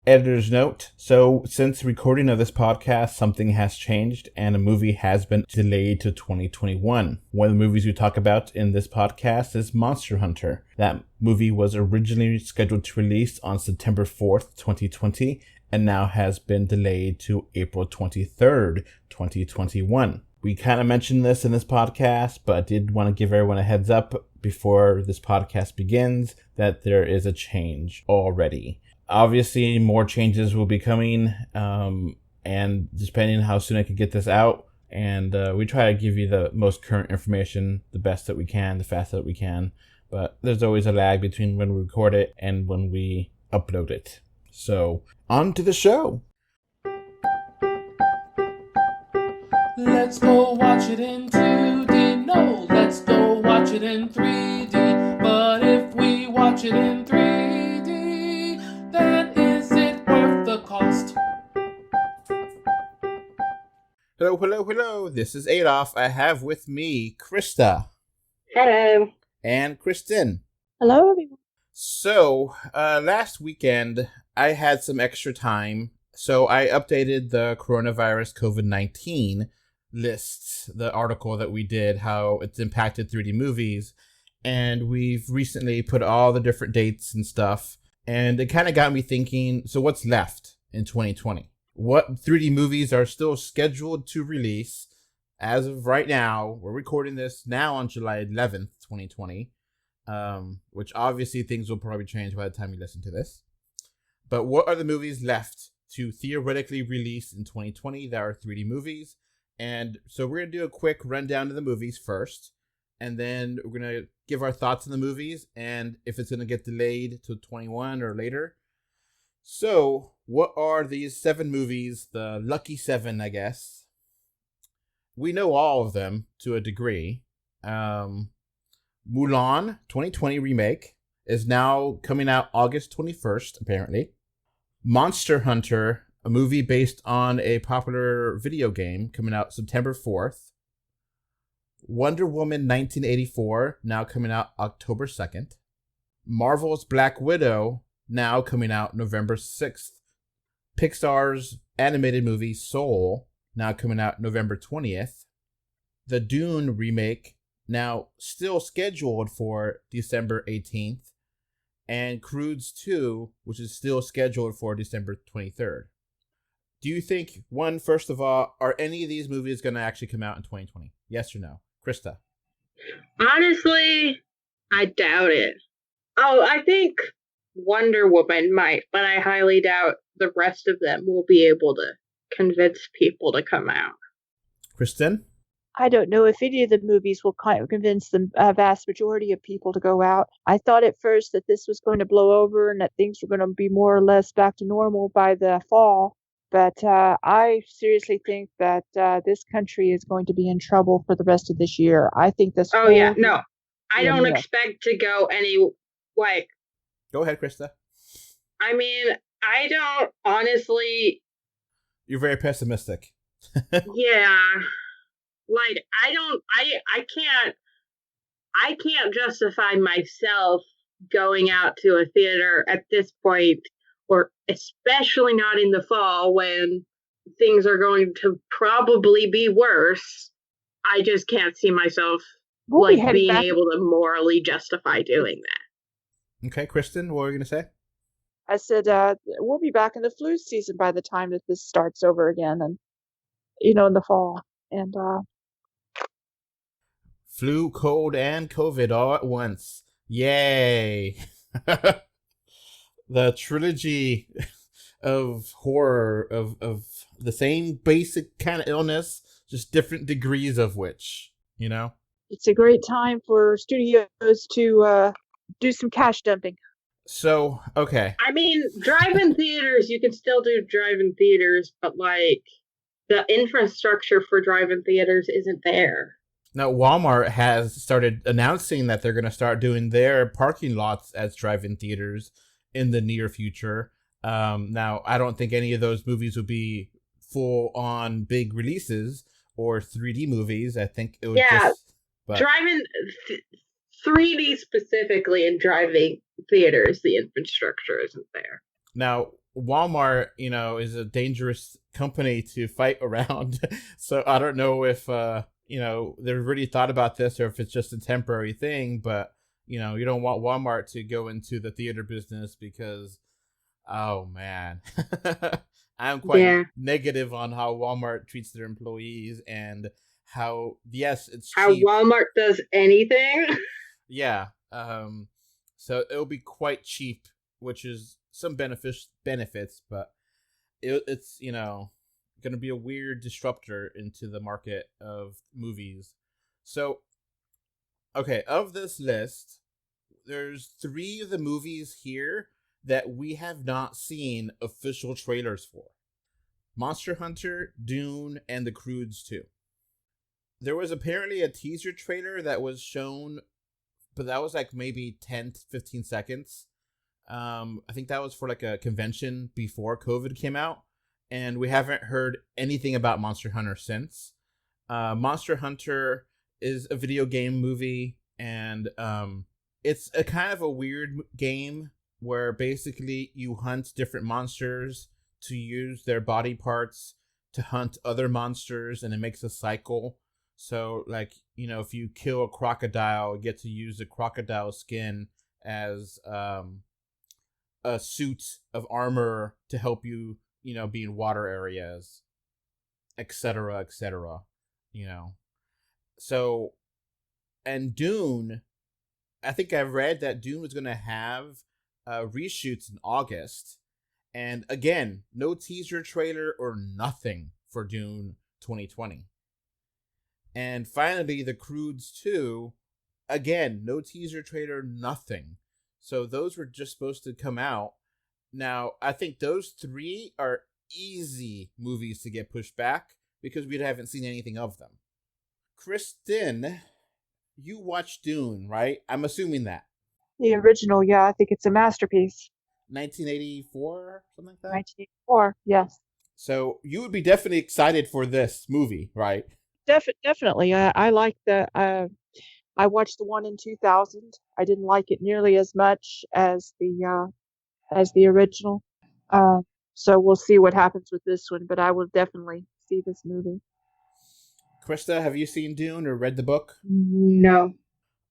Editor's note. So, since recording of this podcast, something has changed and a movie has been delayed to 2021. One of the movies we talk about in this podcast is Monster Hunter. That movie was originally scheduled to release on September 4th, 2020, and now has been delayed to April 23rd, 2021. We kind of mentioned this in this podcast, but I did want to give everyone a heads up before this podcast begins that there is a change already. Obviously, more changes will be coming, and depending on how soon I can get this out, and we try to give you the most current information, the best that we can, the fastest that we can, but there's always a lag between when we record it and when we upload it. So, on to the show! Let's go watch it in 2D, no, let's go watch it in 3D, but if we watch it in 3D, then is it worth the cost? Hello, this is Adolf. I have with me Krista. Hello. And Kristen. Hello, everyone. So, last weekend, I had some extra time, so I updated the coronavirus COVID-19 lists, the article that we did, how it's impacted 3D movies, and we've recently put all the different dates and stuff, and it kind of got me thinking, so what's left in 2020? What 3D movies are still scheduled to release as of right now? We're recording this now on July 11th, 2020, which obviously things will probably change by the time you listen to this. But what are the movies left to theoretically release in 2020 that are 3D movies? And so we're going to do a quick rundown of the movies first, and then we're going to give our thoughts on the movies and if it's going to get delayed to 21 or later. So what are these 7 movies, the lucky 7, I guess? We know all of them to a degree. Mulan 2020 remake is now coming out August 21st, apparently. Monster Hunter, a movie based on a popular video game, coming out September 4th. Wonder Woman 1984, now coming out October 2nd. Marvel's Black Widow, now coming out November 6th. Pixar's animated movie Soul, now coming out November 20th. The Dune remake, now still scheduled for December 18th. And Croods 2, which is still scheduled for December 23rd. Do you think, first of all, are any of these movies going to actually come out in 2020? Yes or no? Krista? Honestly, I doubt it. Oh, I think Wonder Woman might, but I highly doubt the rest of them will be able to convince people to come out. Kristen? I don't know if any of the movies will kind of convince the vast majority of people to go out. I thought at first that this was going to blow over and that things were going to be more or less back to normal by the fall. But I seriously think that this country is going to be in trouble for the rest of this year. I think this. Oh, yeah. No, I don't expect to go Go ahead, Krista. I mean, I don't honestly. You're very pessimistic. Yeah. I can't justify myself going out to a theater at this point, or especially not in the fall when things are going to probably be worse. I just can't see myself being able to morally justify doing that. Okay, Kristen, what were you going to say? I said we'll be back in the flu season by the time that this starts over again, and in the fall. And flu, cold, and COVID all at once. Yay! The trilogy of horror of the same basic kind of illness, just different degrees of which, It's a great time for studios to do some cash dumping. So, okay. I mean, drive-in theaters, you can still do drive-in theaters, but the infrastructure for drive-in theaters isn't there. Now, Walmart has started announcing that they're going to start doing their parking lots as drive-in theaters in the near future. Now, I don't think any of those movies will be full-on big releases or 3D movies. I think it would drive-in 3D specifically in driving theaters, the infrastructure isn't there. Now, Walmart, is a dangerous company to fight around. So I don't know if, they've really thought about this or if it's just a temporary thing, but, you don't want Walmart to go into the theater business because, oh man, I'm quite negative on how Walmart treats their employees and how, yes, it's how cheap. Walmart does anything. Yeah. So it'll be quite cheap, which is some benefits, but it's going to be a weird disruptor into the market of movies. So, okay, of this list, there's 3 of the movies here that we have not seen official trailers for: Monster Hunter, Dune, and the Croods 2. There was apparently a teaser trailer that was shown, but that was like maybe 10 to 15 seconds. I think that was for like a convention before COVID came out, and we haven't heard anything about Monster Hunter since. Monster Hunter is a video game movie, and it's a kind of a weird game where basically you hunt different monsters to use their body parts to hunt other monsters, and it makes a cycle. So, like, if you kill a crocodile, you get to use the crocodile skin as a suit of armor to help you, be in water areas, etc., etc. So, and Dune, I think I read that Dune was going to have reshoots in August. And again, no teaser trailer or nothing for Dune 2020. And finally, the Croods 2, again, no teaser trailer, nothing. So those were just supposed to come out. Now, I think those 3 are easy movies to get pushed back because we haven't seen anything of them. Kristen, you watched Dune, right? I'm assuming that. The original, yeah, I think it's a masterpiece. 1984, something like that? 1984, yes. So you would be definitely excited for this movie, right? Definitely. I like I watched the one in 2000. I didn't like it nearly as much as the original. So we'll see what happens with this one, but I will definitely see this movie. Krista, have you seen Dune or read the book? No.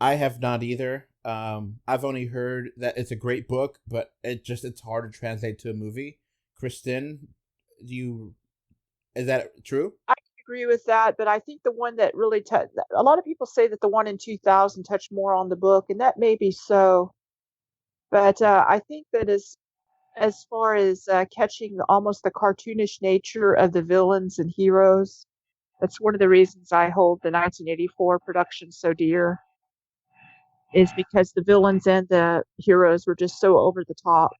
I have not either. I've only heard that it's a great book, but it's hard to translate to a movie. Kristen, is that true? I agree with that, but I think the one that really a lot of people say that the one in 2000 touched more on the book, and that may be so. But I think that as far as catching almost the cartoonish nature of the villains and heroes, that's one of the reasons I hold the 1984 production so dear, is because the villains and the heroes were just so over the top.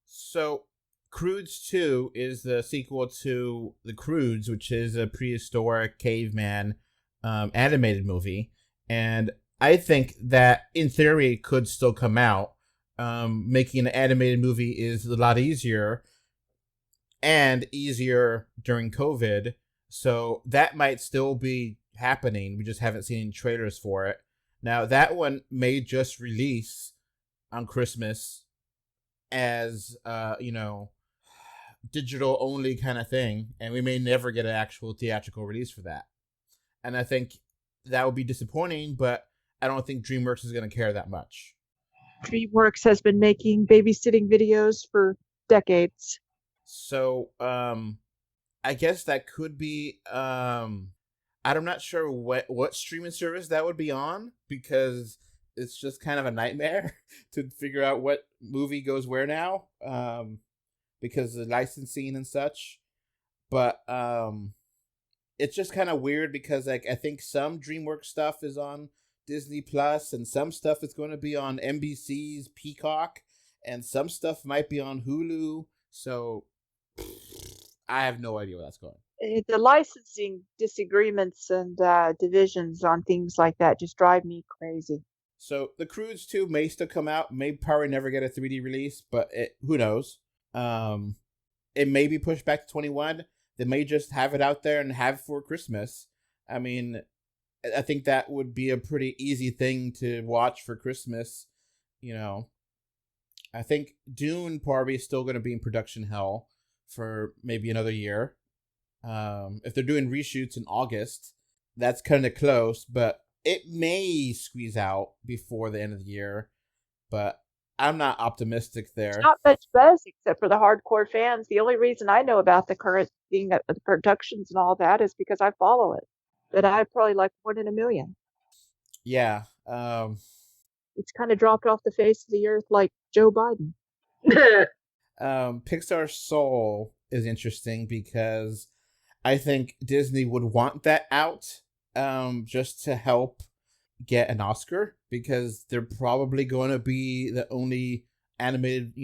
So, Croods 2 is the sequel to The Croods, which is a prehistoric caveman animated movie. And I think that, in theory, it could still come out. Making an animated movie is a lot easier, and easier during COVID. So that might still be happening. We just haven't seen any trailers for it. Now, that one may just release on Christmas as, digital only kind of thing, and we may never get an actual theatrical release for that. And I think that would be disappointing, but I don't think DreamWorks is going to care that much. DreamWorks has been making babysitting videos for decades. So, I guess that could be, I'm not sure what streaming service that would be on, because it's just kind of a nightmare to figure out what movie goes where now, because of the licensing and such. But it's just kind of weird because, like, I think some DreamWorks stuff is on Disney Plus, and some stuff is going to be on NBC's Peacock, and some stuff might be on Hulu. So I have no idea where that's going. The licensing disagreements and divisions on things like that just drive me crazy. So the Croods 2 may still come out, may probably never get a 3D release, but who knows? It may be pushed back to 21. They may just have it out there and have it for Christmas. I mean, I think that would be a pretty easy thing to watch for Christmas, I think Dune probably is still going to be in production hell for maybe another year. If they're doing reshoots in August, that's kind of close, but it may squeeze out before the end of the year. But I'm not optimistic there. It's not much buzz except for the hardcore fans. The only reason I know about the current thing, the productions and all that, is because I follow it. But I probably like 1 in a million. Yeah. It's kind of dropped off the face of the earth like Joe Biden. Pixar Soul is interesting because I think Disney would want that out just to help get an Oscar, because they're probably going to be the only animated,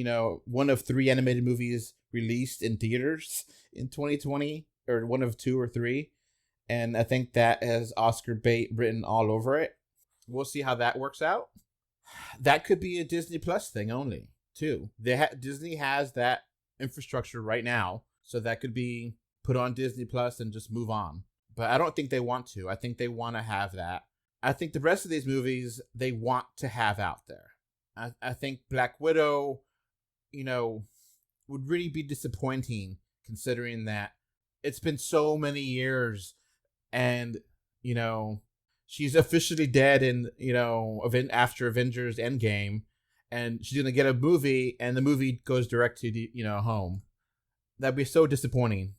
one of 3 animated movies released in theaters in 2020, or one of 2 or 3. And I think that has Oscar bait written all over it. We'll see how that works out. That could be a Disney Plus thing only, too. Disney has that infrastructure right now, so that could be put on Disney Plus and just move on. But I don't think they want to. I think they want to have that. I think the rest of these movies they want to have out there. I think Black Widow, would really be disappointing, considering that it's been so many years and, she's officially dead in, after Avengers Endgame, and she's going to get a movie and the movie goes direct to, home. That'd be so disappointing.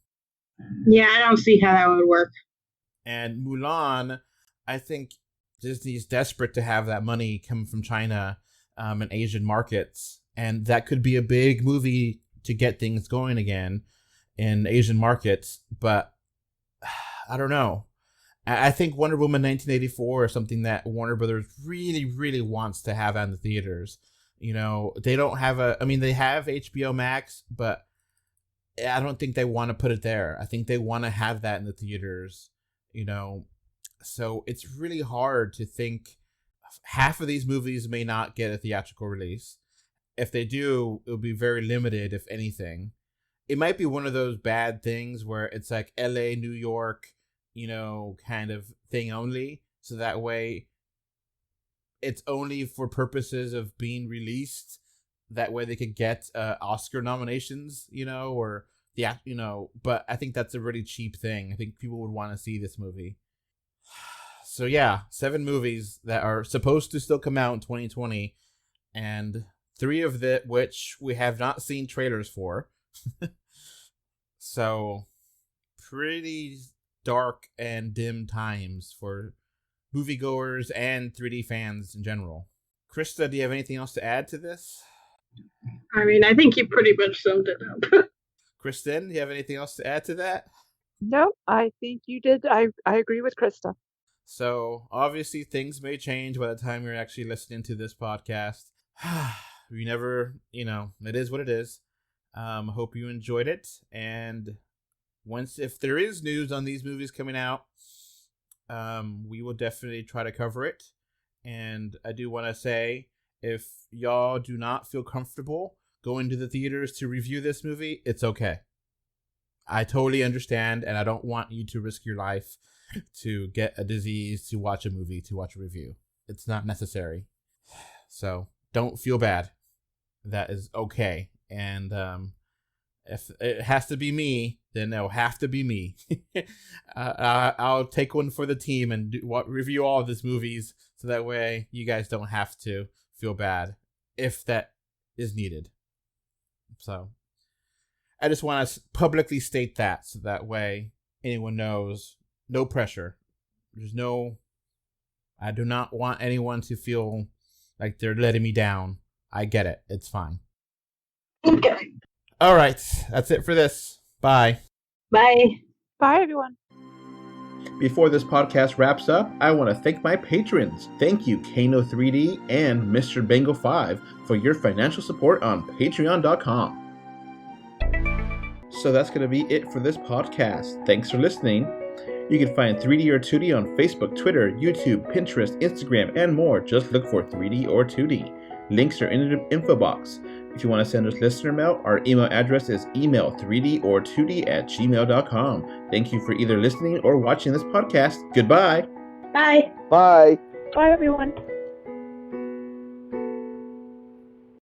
Yeah, I don't see how that would work. And Mulan, I think Disney's desperate to have that money come from China and Asian markets. And that could be a big movie to get things going again in Asian markets. But I don't know. I think Wonder Woman 1984 is something that Warner Brothers really, really wants to have out in the theaters. They don't have they have HBO Max, but I don't think they want to put it there. I think they want to have that in the theaters, So it's really hard to think. Half of these movies may not get a theatrical release. If they do, it'll be very limited, if anything. It might be one of those bad things where it's like LA, New York, kind of thing only. So that way it's only for purposes of being released. That way they could get Oscar nominations, or but I think that's a really cheap thing. I think people would want to see this movie. So yeah, 7 movies that are supposed to still come out in 2020, and 3 of which we have not seen trailers for. So pretty dark and dim times for moviegoers and 3D fans in general. Krista, do you have anything else to add to this? I think you pretty much summed it up. Kristen, do you have anything else to add to that? No, I think you did. I agree with Krista. So obviously things may change by the time you're actually listening to this podcast. We never, it is what it is. Hope you enjoyed it. And if there is news on these movies coming out, we will definitely try to cover it. And I do want to say, if y'all do not feel comfortable going to the theaters to review this movie, it's okay. I totally understand, and I don't want you to risk your life to get a disease to watch a movie, to watch a review. It's not necessary. So don't feel bad. That is okay. And if it has to be me, then it'll have to be me. I'll take one for the team and review all of these movies, so that way you guys don't have to feel bad if that is needed. So I just want to publicly state that, so that way anyone knows. No pressure. I do not want anyone to feel like they're letting me down. I get it. It's fine. Okay. All right. That's it for this. Bye. Bye. Bye, everyone. Before this podcast wraps up, I want to thank my patrons. Thank you, Kano3D and Mr. Bengal 5 for your financial support on patreon.com. So that's going to be it for this podcast. Thanks for listening. You can find 3D or 2D on Facebook, Twitter, YouTube, Pinterest, Instagram, and more. Just look for 3D or 2D. Links are in the info box. If you want to send us listener mail, our email address is email3dortwo@gmail.com. Thank you for either listening or watching this podcast. Goodbye. Bye. Bye. Bye, everyone.